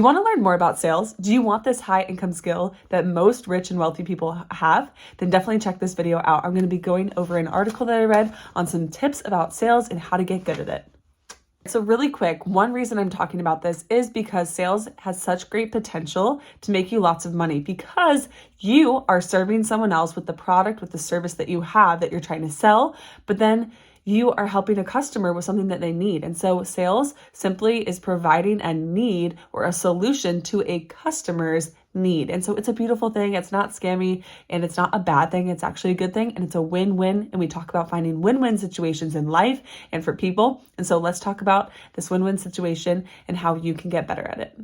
You want to learn more about sales? Do you want this high income skill that most rich and wealthy people have? Then definitely check this video out. I'm going to be going over an article that I read on some tips about sales and how to get good at it. So really quick, one reason I'm talking about this is because sales has such great potential to make you lots of money because you are serving someone else with the product, with the service that you have that you're trying to sell, but then you are helping a customer with something that they need. And so sales simply is providing a need or a solution to a customer's need. And so it's a beautiful thing. It's not scammy and it's not a bad thing. It's actually a good thing and it's a win-win. And we talk about finding win-win situations in life and for people. And so let's talk about this win-win situation and how you can get better at it.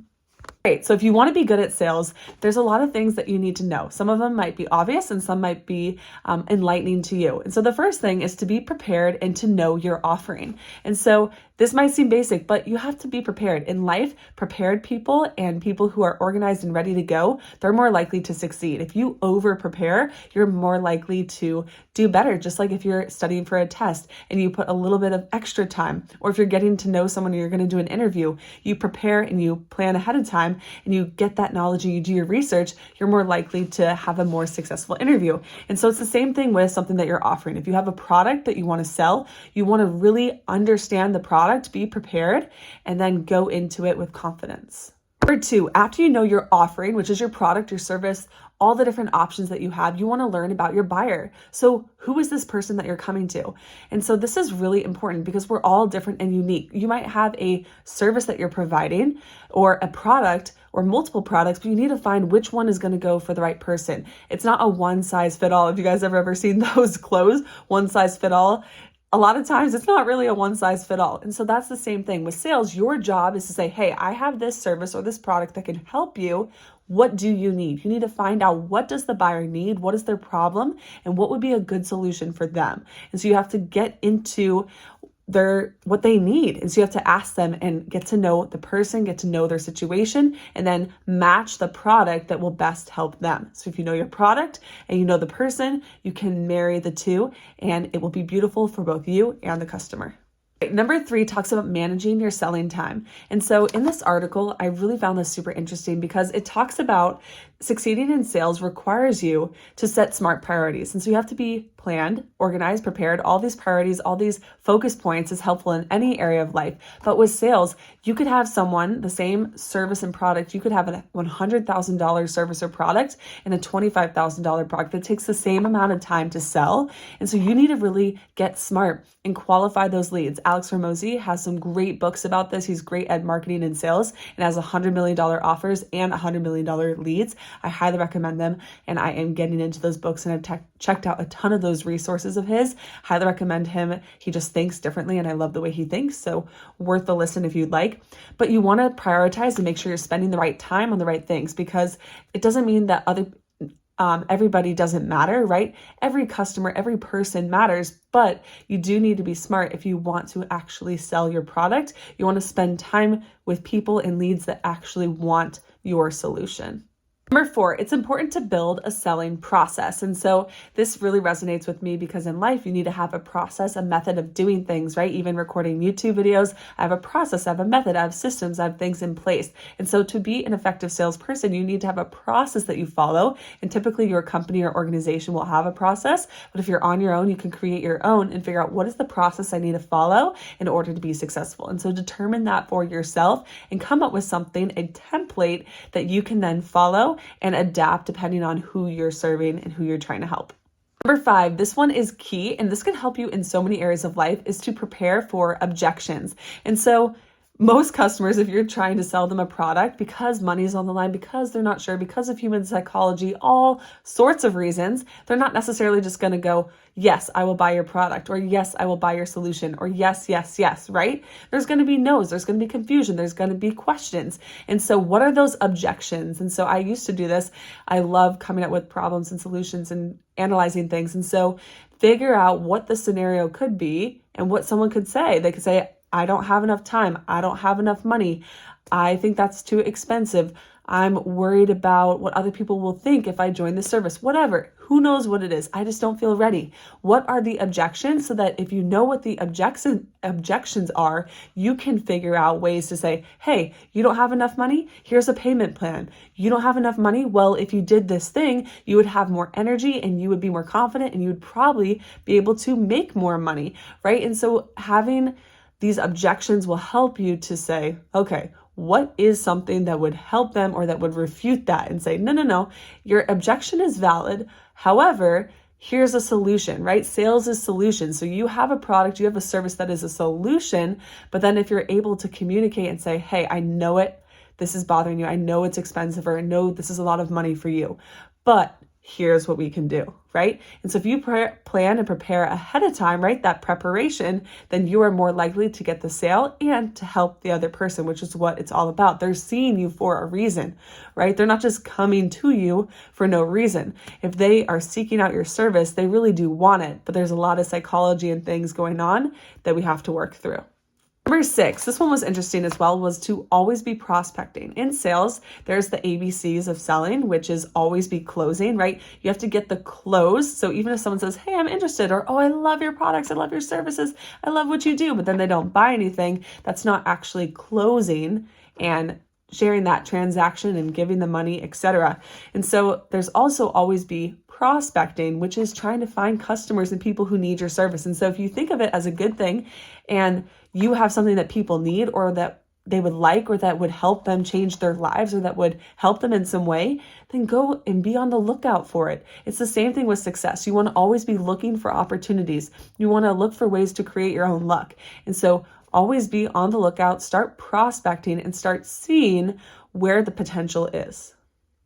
Great. So if you want to be good at sales, there's a lot of things that you need to know. Some of them might be obvious and some might be enlightening to you. And so the first thing is to be prepared and to know your offering. And so this might seem basic, but you have to be prepared. In life, prepared people and people who are organized and ready to go, they're more likely to succeed. If you over-prepare, you're more likely to do better. Just like if you're studying for a test and you put a little bit of extra time, or if you're getting to know someone or you're going to do an interview, you prepare and you plan ahead of time and you get that knowledge and you do your research, you're more likely to have a more successful interview. And so it's the same thing with something that you're offering. If you have a product that you want to sell, you want to really understand the product, be prepared, and then go into it with confidence. Number two, after you know your offering, which is your product, your service, all the different options that you have, you want to learn about your buyer. So who is this person that you're coming to? And so this is really important because we're all different and unique. You might have a service that you're providing or a product or multiple products, but you need to find which one is going to go for the right person. It's not a one size fit all. Have you guys ever seen those clothes? One size fit all? A lot of times it's not really a one size fit all. And so that's the same thing with sales. Your job is to say, hey, I have this service or this product that can help you. What do you need? You need to find out, what does the buyer need? What is their problem? And what would be a good solution for them? And so you have to get into what they need. And so you have to ask them and get to know the person, get to know their situation, and then match the product that will best help them. So if you know your product and you know the person, you can marry the two and it will be beautiful for both you and the customer. Number three talks about managing your selling time. And so in this article, I really found this super interesting because it talks about succeeding in sales requires you to set smart priorities. And so you have to be planned, organized, prepared. All these priorities, all these focus points is helpful in any area of life. But with sales, you could have someone, the same service and product, you could have a $100,000 service or product and a $25,000 product that takes the same amount of time to sell. And so you need to really get smart and qualify those leads. Alex Hormozi has some great books about this. He's great at marketing and sales and has $100 million offers and $100 million leads. I highly recommend them. And I am getting into those books and I've checked out a ton of those resources of his. Highly recommend him. He just thinks differently and I love the way he thinks. So worth the listen if you'd like. But you want to prioritize and make sure you're spending the right time on the right things, because it doesn't mean that everybody doesn't matter, right? Every customer, every person matters, but you do need to be smart if you want to actually sell your product. You want to spend time with people and leads that actually want your solution. Number four, it's important to build a selling process. And so this really resonates with me because in life, you need to have a process, a method of doing things, right? Even recording YouTube videos, I have a process, I have a method, I have systems, I have things in place. And so to be an effective salesperson, you need to have a process that you follow. And typically your company or organization will have a process. But if you're on your own, you can create your own and figure out what is the process I need to follow in order to be successful. And so determine that for yourself and come up with something, a template that you can then follow and adapt depending on who you're serving and who you're trying to help. Number five, this one is key, and this can help you in so many areas of life, is to prepare for objections. And so most customers, if you're trying to sell them a product, because money's on the line, because they're not sure, because of human psychology, all sorts of reasons, they're not necessarily just going to go, yes, I will buy your product, or yes, I will buy your solution, or yes, yes, yes, right? There's going to be no's, there's going to be confusion, there's going to be questions. And so what are those objections? And so I used to do this. I love coming up with problems and solutions and analyzing things. And so figure out what the scenario could be and what someone could say. They could say, I don't have enough time. I don't have enough money. I think that's too expensive. I'm worried about what other people will think if I join the service, whatever. Who knows what it is? I just don't feel ready. What are the objections so that if you know what the objections are, you can figure out ways to say, hey, you don't have enough money? Here's a payment plan. You don't have enough money? Well, if you did this thing, you would have more energy and you would be more confident and you would probably be able to make more money, right? And so having these objections will help you to say, okay, what is something that would help them or that would refute that and say, no, your objection is valid. However, here's a solution, right? Sales is solution. So you have a product, you have a service that is a solution, but then if you're able to communicate and say, hey, I know this is bothering you. I know it's expensive, or I know this is a lot of money for you, but here's what we can do, right? And so if you plan and prepare ahead of time, right, that preparation, then you are more likely to get the sale and to help the other person, which is what it's all about. They're seeing you for a reason, right? They're not just coming to you for no reason. If they are seeking out your service, they really do want it, but there's a lot of psychology and things going on that we have to work through. Number 6, this one was interesting as well, was to always be prospecting. In sales, there's the ABCs of selling, which is always be closing, right? You have to get the close. So even if someone says, hey, I'm interested, or, oh, I love your products, I love your services, I love what you do, but then they don't buy anything, that's not actually closing and sharing that transaction and giving the money, etc. And so there's also always be prospecting, which is trying to find customers and people who need your service. And so if you think of it as a good thing and you have something that people need or that they would like or that would help them change their lives or that would help them in some way, then go and be on the lookout for it. It's the same thing with success. You want to always be looking for opportunities. You want to look for ways to create your own luck. And so always be on the lookout, start prospecting and start seeing where the potential is.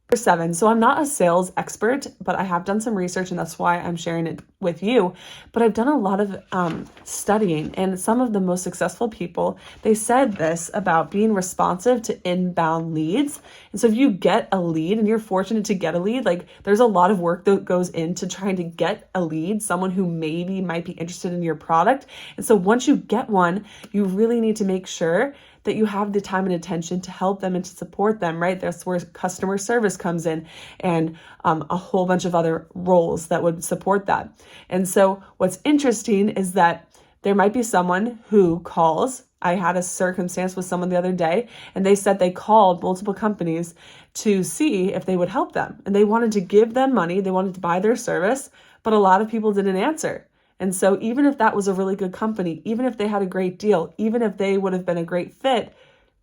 Number 7, so I'm not a sales expert, but I have done some research and that's why I'm sharing it with you. But I've done a lot of studying, and some of the most successful people, they said this about being responsive to inbound leads. And so if you get a lead and you're fortunate to get a lead, like there's a lot of work that goes into trying to get a lead, someone who maybe might be interested in your product. And so once you get one, you really need to make sure that you have the time and attention to help them and to support them, right? That's where customer service comes in and a whole bunch of other roles that would support that. And so what's interesting is that there might be someone who calls. I had a circumstance with someone the other day, and they said they called multiple companies to see if they would help them. And they wanted to give them money. They wanted to buy their service, but a lot of people didn't answer. And so even if that was a really good company, even if they had a great deal, even if they would have been a great fit,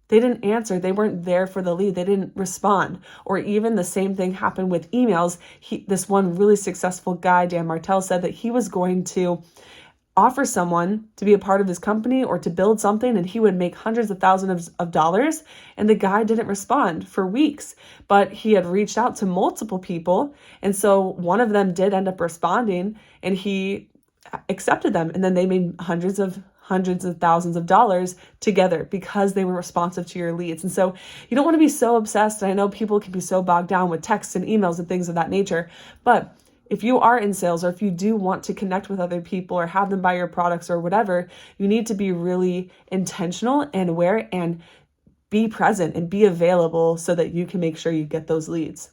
they didn't answer. They weren't there for the lead. They didn't respond. Or even the same thing happened with emails. This one really successful guy, Dan Martell, said that he was going to offer someone to be a part of his company or to build something, and he would make hundreds of thousands of dollars. And the guy didn't respond for weeks, but he had reached out to multiple people. And so one of them did end up responding, and he accepted them, and then they made hundreds of thousands of dollars together because they were responsive to your leads. And so you don't want to be so obsessed. And I know people can be so bogged down with texts and emails and things of that nature, but if you are in sales or if you do want to connect with other people or have them buy your products or whatever, you need to be really intentional and aware and be present and be available so that you can make sure you get those leads.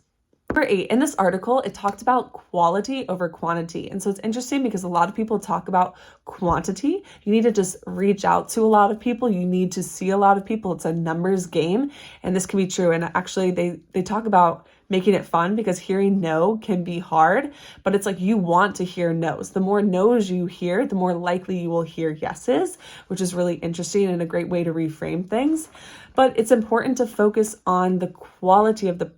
Number 8, in this article, it talked about quality over quantity. And so it's interesting because a lot of people talk about quantity. You need to just reach out to a lot of people. You need to see a lot of people. It's a numbers game. And this can be true. And actually, they talk about making it fun because hearing no can be hard, but it's like you want to hear no's. The more no's you hear, the more likely you will hear yeses, which is really interesting and a great way to reframe things. But it's important to focus on the quality of the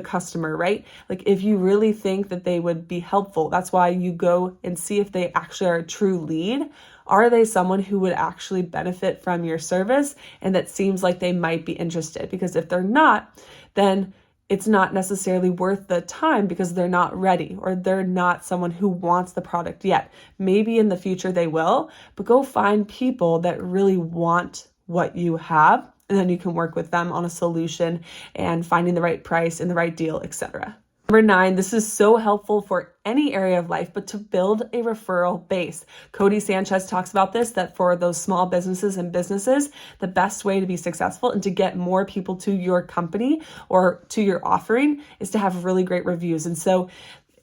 customer, right? Like if you really think that they would be helpful, that's why you go and see if they actually are a true lead. Are they someone who would actually benefit from your service and that seems like they might be interested? Because if they're not, then it's not necessarily worth the time because they're not ready or they're not someone who wants the product yet. Maybe in the future they will, but go find people that really want what you have, and then you can work with them on a solution and finding the right price and the right deal, etc. Number 9, this is so helpful for any area of life, but to build a referral base. Cody Sanchez talks about this, that for those small businesses and businesses, the best way to be successful and to get more people to your company or to your offering is to have really great reviews. And so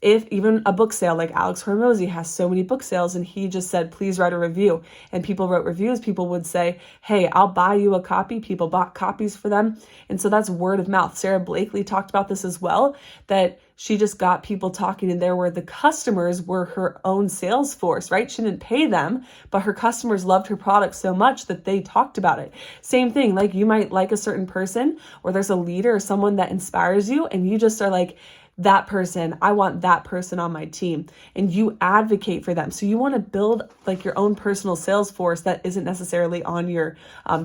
if even a book sale, like Alex Hormozy has so many book sales, and he just said, please write a review. And people wrote reviews. People would say, hey, I'll buy you a copy. People bought copies for them. And so that's word of mouth. Sarah Blakely talked about this as well, that she just got people talking, and there were the customers were her own sales force, right? She didn't pay them, but her customers loved her product so much that they talked about it. Same thing, like you might like a certain person, or there's a leader or someone that inspires you, and you just are like, that person, I want that person on my team, and you advocate for them. So you want to build like your own personal sales force that isn't necessarily on your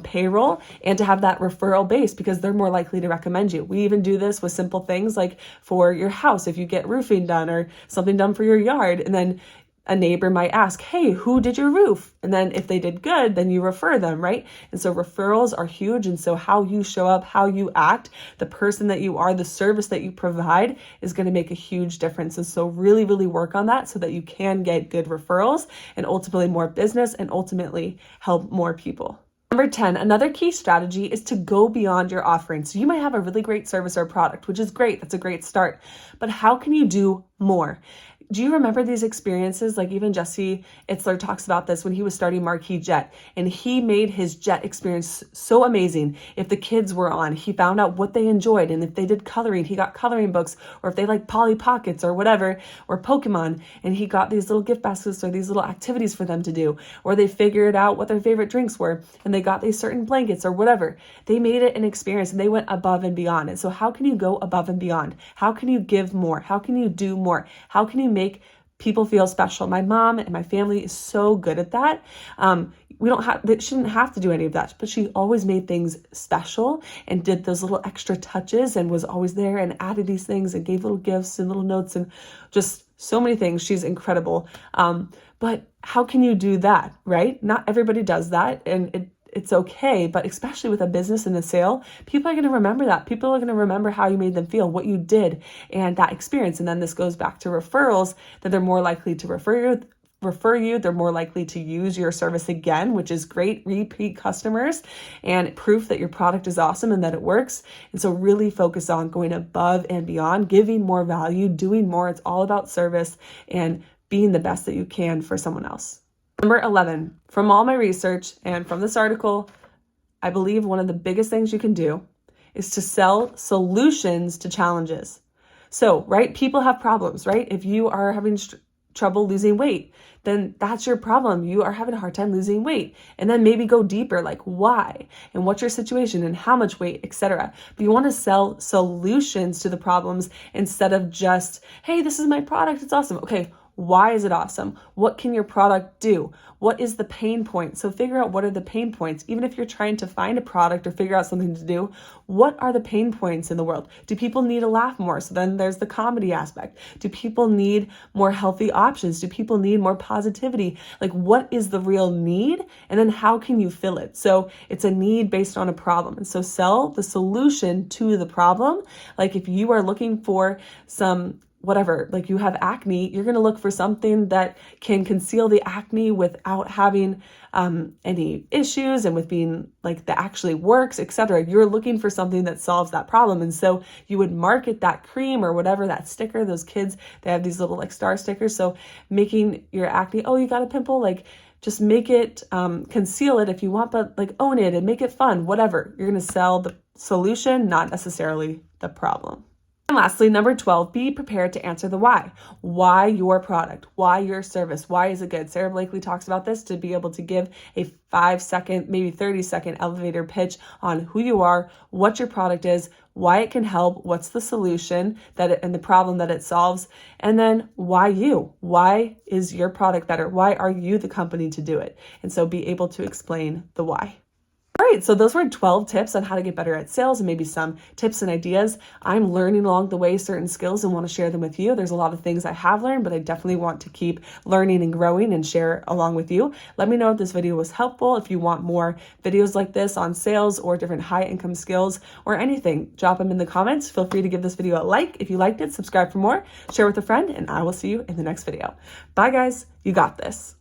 payroll, and to have that referral base because they're more likely to recommend you. We even do this with simple things like for your house, if you get roofing done or something done for your yard, and then a neighbor might ask, hey, who did your roof? And then if they did good, then you refer them, right? And so referrals are huge. And so how you show up, how you act, the person that you are, the service that you provide is going to make a huge difference. And so really, really work on that so that you can get good referrals and ultimately more business and ultimately help more people. Number 10, another key strategy is to go beyond your offering. So you might have a really great service or product, which is great. That's a great start. But how can you do more? Do you remember these experiences? Like even Jesse Itzler talks about this when he was starting Marquee Jet, and he made his jet experience so amazing. If the kids were on, he found out what they enjoyed. And if they did coloring, he got coloring books, or if they like Polly Pockets or whatever, or Pokemon, and he got these little gift baskets or these little activities for them to do, or they figured out what their favorite drinks were and they got these certain blankets or whatever. They made it an experience and they went above and beyond. And so how can you go above and beyond? How can you give more? How can you do more? How can you make people feel special? My mom and my family is so good at that. She didn't have to do any of that, but she always made things special and did those little extra touches and was always there and added these things and gave little gifts and little notes and just so many things. She's incredible. But how can you do that, right? Not everybody does that, and it's okay, but especially with a business and a sale, people are going to remember that. People are going to remember how you made them feel, what you did, and that experience. And then this goes back to referrals, that they're more likely to refer you. They're more likely to use your service again, which is great. Repeat customers and proof that your product is awesome and that it works. And so really focus on going above and beyond, giving more value, doing more. It's all about service and being the best that you can for someone else. Number 11, from all my research and from this article, I believe one of the biggest things you can do is to sell solutions to challenges. So, right, people have problems, right? If you are having trouble losing weight, then that's your problem. You are having a hard time losing weight. And then maybe go deeper, like why and what's your situation and how much weight, etc. But you want to sell solutions to the problems instead of just, hey, this is my product, it's awesome. Okay, why is it awesome? What can your product do? What is the pain point? So figure out what are the pain points. Even if you're trying to find a product or figure out something to do, what are the pain points in the world? Do people need to laugh more? So then there's the comedy aspect. Do people need more healthy options? Do people need more positivity? Like what is the real need? And then how can you fill it? So it's a need based on a problem. And so sell the solution to the problem. Like if you are looking for some whatever, like you have acne, you're going to look for something that can conceal the acne without having any issues and with being like that actually works, etc. You're looking for something that solves that problem. And so you would market that cream or whatever, that sticker. Those kids, they have these little like star stickers. So making your acne, oh, you got a pimple, like just make it, conceal it if you want, but like own it and make it fun, whatever. You're going to sell the solution, not necessarily the problem. And lastly, number 12, be prepared to answer the why. Why your product? Why your service? Why is it good? Sarah Blakely talks about this, to be able to give a 5-second, maybe 30-second elevator pitch on who you are, what your product is, why it can help, what's the solution and the problem that it solves, and then why you? Why is your product better? Why are you the company to do it? And so be able to explain the why. right, so those were 12 tips on how to get better at sales and maybe some tips and ideas. I'm learning along the way certain skills and want to share them with you. There's a lot of things I have learned, but I definitely want to keep learning and growing and share along with you. Let me know if this video was helpful. If you want more videos like this on sales or different high income skills or anything, drop them in the comments. Feel free to give this video a like if you liked it, subscribe for more, share with a friend, and I will see you in the next video. Bye guys, you got this.